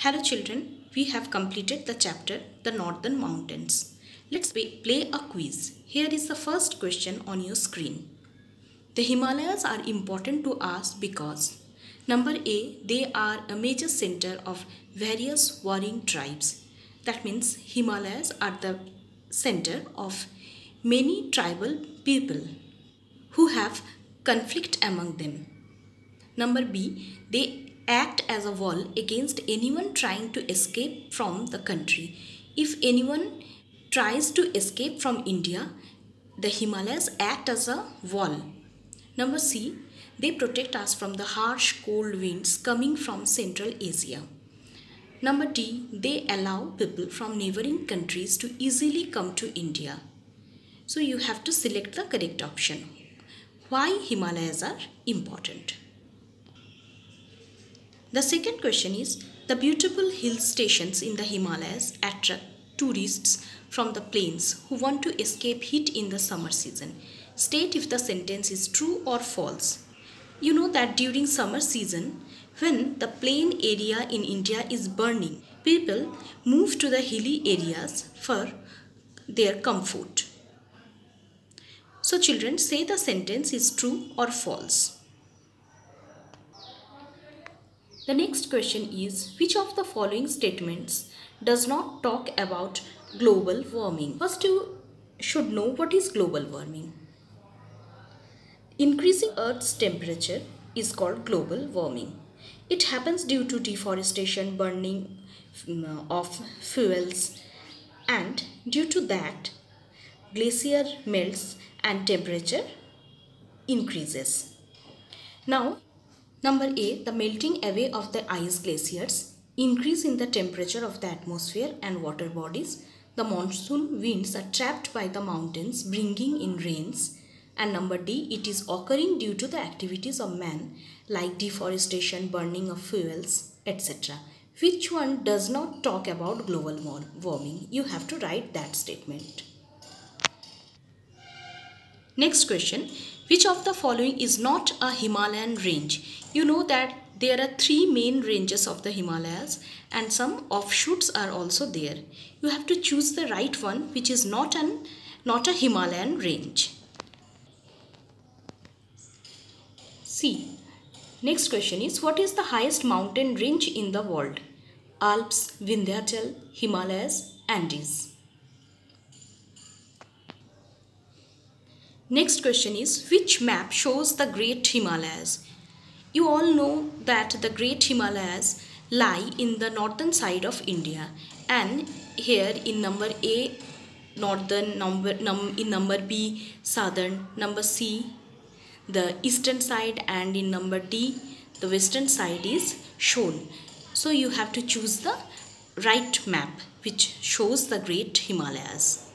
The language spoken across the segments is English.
Hello children, we have completed the chapter The Northern Mountains. Let's play a quiz. Here is the first question on your screen. The Himalayas are important to us because number A, they are a major center of various warring tribes. That means Himalayas are the center of many tribal people who have conflict among them. Number B, they act as a wall against anyone trying to escape from the country. If anyone tries to escape from India, the Himalayas act as a wall. Number C, they protect us from the harsh cold winds coming from Central Asia. Number D, they allow people from neighboring countries to easily come to India. So you have to select the correct option. Why Himalayas are important? The second question is, the beautiful hill stations in the Himalayas attract tourists from the plains who want to escape heat in the summer season. State if the sentence is true or false. You know that during summer season, when the plain area in India is burning, people move to the hilly areas for their comfort. So children, say the sentence is true or false. The next question is, which of the following statements does not talk about global warming? First, you should know what is global warming. Increasing Earth's temperature is called global warming. It happens due to deforestation, burning of fuels, and due to that, glacier melts and temperature increases. Now, number A, the melting away of the ice glaciers, increase in the temperature of the atmosphere and water bodies. The monsoon winds are trapped by the mountains, bringing in rains. And number D, it is occurring due to the activities of man like deforestation, burning of fuels, etc. Which one does not talk about global warming? You have to write that statement. Next question, which of the following is not a Himalayan range? You know that there are three main ranges of the Himalayas and some offshoots are also there. You have to choose the right one which is not a Himalayan range. C. Next question is, what is the highest mountain range in the world? Alps, Vindhyachal, Himalayas, Andes. Next question is, which map shows the Great Himalayas? You all know that the Great Himalayas lie in the northern side of India, and here in number A, northern, in number B, southern, number C, the eastern side, and in number D, the western side is shown. So you have to choose the right map which shows the Great Himalayas.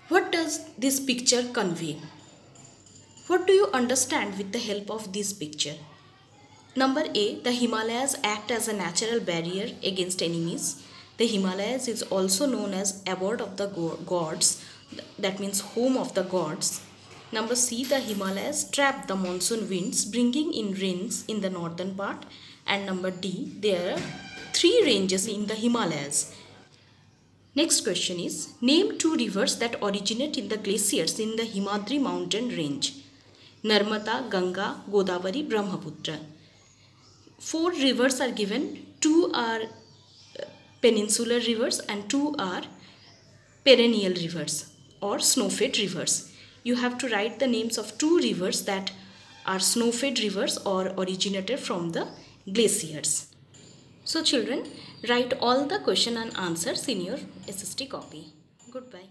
What does this picture convey? What do you understand with the help of this picture? Number A, the Himalayas act as a natural barrier against enemies. The Himalayas is also known as abode of the gods, that means home of the gods. Number C, the Himalayas trap the monsoon winds, bringing in rains in the northern part. And number D, there are three ranges in the Himalayas. Next question is, name two rivers that originate in the glaciers in the Himadri mountain range. Narmada, Ganga, Godavari, Brahmaputra. Four rivers are given. Two are peninsular rivers and two are perennial rivers or snow-fed rivers. You have to write the names of two rivers that are snow-fed rivers or originated from the glaciers. So children, write all the question and answers in your SST copy. Goodbye.